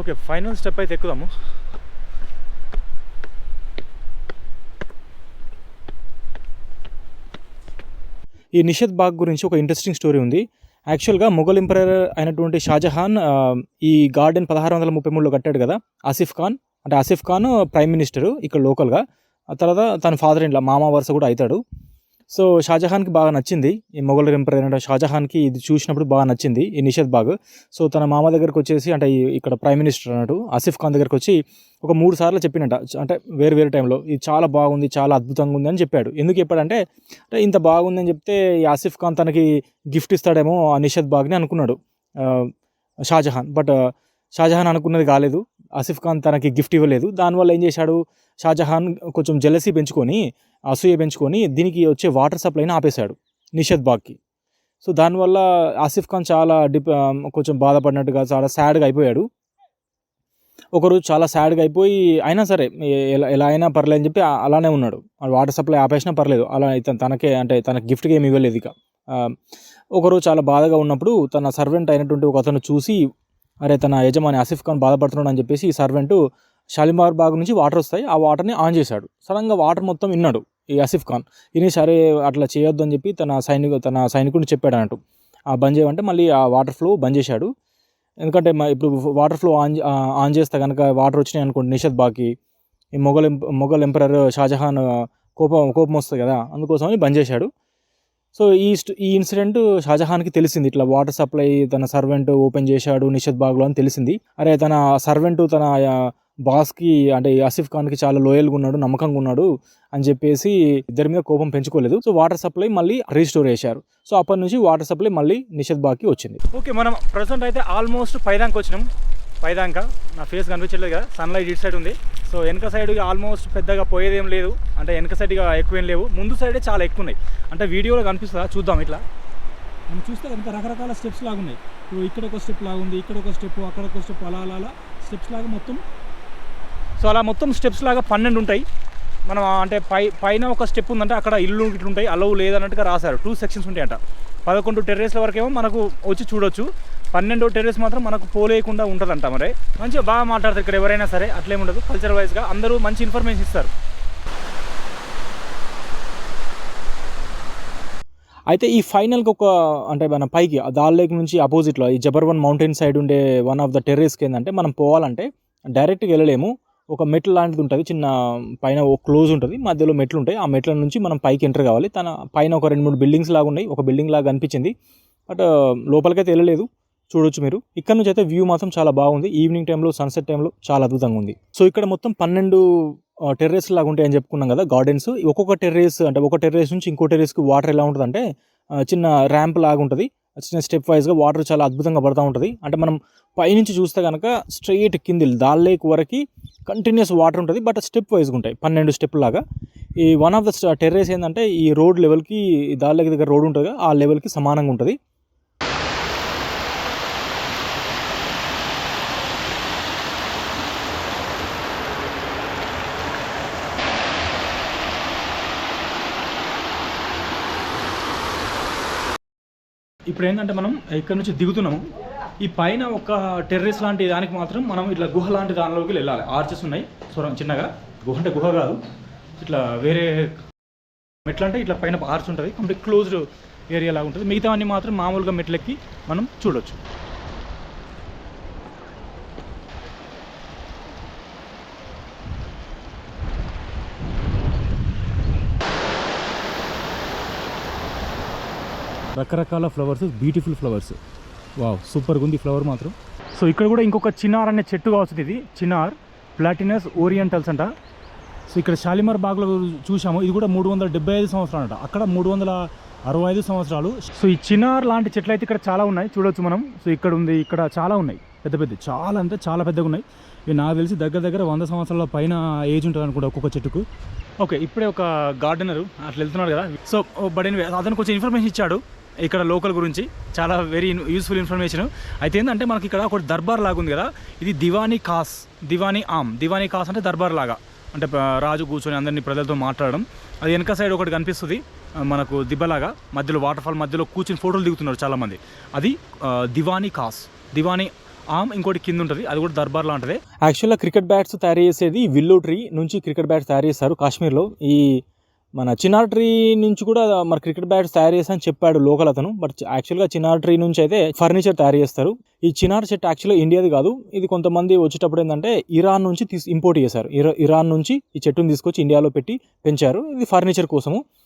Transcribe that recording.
Okay, final step అయితే ఎక్కుదాము. ఈ నిషద్ బాగ్ గురించి ఒక ఇంట్రెస్టింగ్ స్టోరీ ఉంది. యాక్చువల్గా మొఘల్ ఎంపరర్ అయినటువంటి షాజహాన్ ఈ గార్డెన్ 1633లో కట్టాడు కదా. ఆసిఫ్ ఖాన్ ప్రైమ్ మినిస్టరు ఇక్కడ లోకల్గా. ఆ తర్వాత తన ఫాదర్ ఇన్ లా మామ వరుస కూడా అవుతాడు. సో షాజహాన్కి బాగా నచ్చింది, ఈ మొఘల్ ఎంపరర్ అయిన షాజహాన్కి ఇది చూసినప్పుడు బాగా నచ్చింది ఈ నిషద్ బాగ్. సో తన మామ దగ్గరకు వచ్చేసి, అంటే ఇక్కడ ప్రైమ్ మినిస్టర్ అన్నట్టు ఆసిఫ్ ఖాన్ దగ్గరకు వచ్చి ఒక 3 సార్లు చెప్పినట్ట, అంటే వేరు టైంలో ఇది చాలా బాగుంది, చాలా అద్భుతంగా ఉంది అని చెప్పాడు. ఎందుకు చెప్పాడంటే, అంటే ఇంత బాగుందని చెప్తే ఈ ఆసిఫ్ ఖాన్ తనకి గిఫ్ట్ ఇస్తాడేమో ఆ నిషద్ బాగ్ని అనుకున్నాడు షాజహాన్. బట్ షాజహాన్ అనుకున్నది కాలేదు, ఆసిఫ్ ఖాన్ తనకి గిఫ్ట్ ఇవ్వలేదు. దానివల్ల ఏం చేశాడు షాజహాన్, కొంచెం జెలసీ పెంచుకొని, అసూయ పెంచుకొని దీనికి వచ్చే వాటర్ సప్లైని ఆపేశాడు నిషద్ బాగ్కి. సో దానివల్ల ఆసిఫ్ ఖాన్ చాలా కొంచెం బాధపడినట్టుగా, చాలా సాడ్గా అయిపోయాడు. ఒకరోజు చాలా సాడ్గా అయిపోయి, అయినా సరే ఎలా అయినా పర్లేదు అని చెప్పి అలానే ఉన్నాడు. వాటర్ సప్లై ఆపేసినా పర్లేదు, అలా తనకే, అంటే తనకి గిఫ్ట్గా ఏమి ఇవ్వలేదు. ఇక ఒకరోజు చాలా బాధగా ఉన్నప్పుడు తన సర్వెంట్ అయినటువంటి ఒక అతను చూసి, అరే తన యజమాని ఆసిఫ్ ఖాన్ బాధపడుతున్నాడు అని చెప్పేసి ఈ సర్వెంటు షాలిమార్ బాగ్ నుంచి వాటర్ వస్తాయి, ఆ వాటర్ని ఆన్ చేశాడు. సడన్గా వాటర్ మొత్తం విన్నాడు ఈ ఆసిఫ్ ఖాన్. ఈయన సరే అట్లా చేయొద్దు అని చెప్పి తన సైనికుడిని చెప్పాడు అన్నట్టు. బంద్ చేయమంటే మళ్ళీ ఆ వాటర్ ఫ్లో బంద్ చేశాడు. ఎందుకంటే ఇప్పుడు వాటర్ ఫ్లో ఆన్ చేస్తే కనుక వాటర్ వచ్చినాయి అనుకోండి నిషద్ బాగ్కి, ఈ మొఘల్ ఎంపరర్ షాజహాన్ కోపం వస్తుంది కదా, అందుకోసమని బంద్ చేశాడు. సో ఈ ఇన్సిడెంట్ షాజహాన్కి తెలిసింది, ఇట్లా వాటర్ సప్లై తన సర్వెంట్ ఓపెన్ చేశాడు నిషద్ బాగ్లో అని తెలిసింది. అరే తన సర్వెంట్ తన బాస్కి, అంటే ఆసిఫ్ ఖాన్కి చాలా లోయల్గా ఉన్నాడు, నమ్మకంగా ఉన్నాడు అని చెప్పేసి ఇద్దరి మీద కోపం పెంచుకోలేదు. సో వాటర్ సప్లై మళ్ళీ రీస్టోర్ చేశారు. సో అప్పటి నుంచి వాటర్ సప్లై మళ్ళీ నిషద్ బాగ్కి వచ్చింది. ఓకే, మనం ప్రజెంట్ అయితే ఆల్మోస్ట్ పైదానికి వచ్చినాం. పైదాకా నా ఫేస్ కనిపించలేదు కదా, సన్లైట్ ఇటు సైడ్ ఉంది. సో వెనక సైడ్ ఆల్మోస్ట్ పెద్దగా పోయేదేం లేదు, అంటే వెనక సైడ్గా ఎక్కువేం లేవు, ముందు సైడే చాలా ఎక్కువ ఉన్నాయి. అంటే వీడియోలో కనిపిస్తుందా చూద్దాం. ఇట్లా మనం చూస్తే కనుక రకరకాల స్టెప్స్ లాగా ఉన్నాయి. ఇక్కడ ఒక స్టెప్ లాగా ఉంది, ఇక్కడ ఒక స్టెప్, అక్కడ ఒక స్టెప్, అలా స్టెప్స్ లాగా మొత్తం. సో అలా మొత్తం స్టెప్స్ లాగా 12 ఉంటాయి. మనం అంటే పైన ఒక స్టెప్ ఉందంటే అక్కడ ఇల్లు ఇట్లా ఉంటాయి, అలవ్ లేదన్నట్టుగా రాశారు. 2 సెక్షన్స్ ఉంటాయంట. 11 టెర్రస్ల వరకేమో మనకు వచ్చి చూడొచ్చు, 12వ టెర్రస్ మాత్రం మనకు పోలేకుండా ఉంటుందంట. మరి మంచిగా బాగా మాట్లాడతారు ఇక్కడ ఎవరైనా సరే, అట్లేముండదు. కల్చర్ వైజ్గా అందరూ మంచి ఇన్ఫర్మేషన్ ఇస్తారు. అయితే ఈ ఫైనల్కి అంటే మన పైకి దాల్ లేక్ నుంచి అపోజిట్లో ఈ జబర్వన్ మౌంటైన్ సైడ్ ఉండే వన్ ఆఫ్ ద టెర్రస్కి ఏంటంటే, మనం పోవాలంటే డైరెక్ట్గా వెళ్ళలేము. ఒక మెట్లు లాంటిది ఉంటుంది, చిన్న పైన ఒక క్లోజ్ ఉంటుంది, మధ్యలో మెట్లు ఉంటాయి. ఆ మెట్ల నుంచి మనం పైకి ఎంటర్ కావాలి. తన పైన ఒక 2-3 బిల్డింగ్స్ లాగా ఉన్నాయి, ఒక బిల్డింగ్ లాగా అనిపించింది. బట్ లోపలికైతే వెళ్ళలేదు, చూడొచ్చు మీరు. ఇక్కడ నుంచి అయితే వ్యూ మాత్రం చాలా బాగుంది. ఈవినింగ్ టైంలో, సన్సెట్ టైంలో చాలా అద్భుతంగా ఉంది. సో ఇక్కడ మొత్తం 12 టెర్రస్ లాగా ఉంటాయని చెప్పుకున్నాం కదా, గార్డెన్స్. ఒక్కొక్క టెర్రస్, అంటే ఒక టెర్రస్ నుంచి ఇంకో టెర్రస్కి వాటర్ ఎలా ఉంటుంది అంటే, చిన్న ర్యాంప్ లాగా ఉంటుంది, చిన్న స్టెప్ వైజ్గా వాటర్ చాలా అద్భుతంగా పడుతూ ఉంటుంది. అంటే మనం పైనుంచి చూస్తే కనుక స్ట్రైట్ కింది దాల్ లేక్ వరకు కంటిన్యూస్ వాటర్ ఉంటుంది, బట్ స్టెప్ వైజ్గా ఉంటాయి, 12 స్టెప్ లాగా. ఈ వన్ ఆఫ్ ద టెర్రస్ ఏంటంటే ఈ రోడ్ లెవెల్కి, దాల్ లేక్ దగ్గర రోడ్ ఉంటుంది ఆ లెవెల్కి సమానంగా ఉంటుంది. ఇప్పుడు ఏంటంటే మనం ఇక్కడ నుంచి దిగుతున్నాము. ఈ పైన ఒక టెర్రస్ లాంటి దానికి మాత్రం మనం ఇట్లా గుహ లాంటి దానిలోకి వెళ్ళాలి. ఆర్చెస్ ఉన్నాయి చిన్నగా, గుహ అంటే గుహ కాదు, ఇట్లా వేరే మెట్లు అంటే ఇట్లా పైన ఆర్చ్ ఉంటుంది, కంప్లీట్ క్లోజ్డ్ ఏరియా లాగా ఉంటుంది. మిగతావన్నీ మాత్రం మామూలుగా మెట్లెక్కి మనం చూడవచ్చు. రకరకాల ఫ్లవర్స్, బ్యూటిఫుల్ ఫ్లవర్స్, వావ్ సూపర్గా ఉంది ఫ్లవర్ మాత్రం. సో ఇక్కడ కూడా ఇంకొక చినార్ అనే చెట్టు కావచ్చు, ఇది చినార్ ప్లాటినస్ ఓరియంటల్స్ అంట. సో ఇక్కడ షాలిమార్ బాగ్లో చూసాము, ఇది కూడా 375 సంవత్సరాలు అంట, అక్కడ 365 సంవత్సరాలు. సో ఈ చినార్ లాంటి చెట్లు అయితే ఇక్కడ చాలా ఉన్నాయి, చూడవచ్చు మనం. సో ఇక్కడ ఉంది, ఇక్కడ చాలా ఉన్నాయి, పెద్ద చాలా అంటే చాలా పెద్దగా ఉన్నాయి. ఇవి నాకు తెలిసి దగ్గర 100 సంవత్సరాల పైన ఏజ్ ఉంటుంది అనుకుంటా ఒక్కొక్క చెట్టుకు. ఓకే, ఇప్పుడే ఒక గార్డెనరు అట్లా వెళ్తున్నాడు కదా. సో బట్ అతను కొంచెం ఇన్ఫర్మేషన్ ఇచ్చాడు ఇక్కడ లోకల్ గురించి, చాలా వెరీ యూస్ఫుల్ ఇన్ఫర్మేషన్. అయితే ఏంటంటే మనకి ఇక్కడ ఒకటి దర్బార్ లాగా ఉంది కదా, ఇది దివానీ ఖాస్ అంటే దర్బార్ లాగా, అంటే రాజు కూర్చొని అందరినీ ప్రజలతో మాట్లాడడం. అది వెనక సైడ్ ఒకటి కనిపిస్తుంది మనకు దిబ్బలాగా, మధ్యలో వాటర్ ఫాల్ మధ్యలో కూర్చొని ఫోటోలు దిగుతున్నారు చాలామంది. అది దివానీ ఆమ్ ఇంకోటి కింద ఉంటుంది, అది కూడా దర్బార్ లాంటిదే. యాక్చువల్గా క్రికెట్ బ్యాట్స్ తయారు చేసేది విల్లో ట్రీ నుంచి క్రికెట్ బ్యాట్స్ తయారు చేస్తారు కాశ్మీర్లో. ఈ మన చినార్ ట్రీ నుంచి కూడా మరి క్రికెట్ బ్యాట్స్ తయారు చేస్తారని చెప్పాడు లోకల్ అతను. బట్ యాక్చువల్గా చినార్ ట్రీ నుంచి అయితే ఫర్నిచర్ తయారు చేస్తారు. ఈ చినార్ చెట్టు యాక్చువల్గా ఇండియాది కాదు, ఇది కొంతమంది వచ్చేటప్పుడు ఏంటంటే ఇరాన్ నుంచి ఇంపోర్ట్ చేశారు. ఇరాన్ నుంచి ఈ చెట్టుని తీసుకొచ్చి ఇండియాలో పెట్టి పెంచారు. ఇది ఫర్నిచర్ కోసము.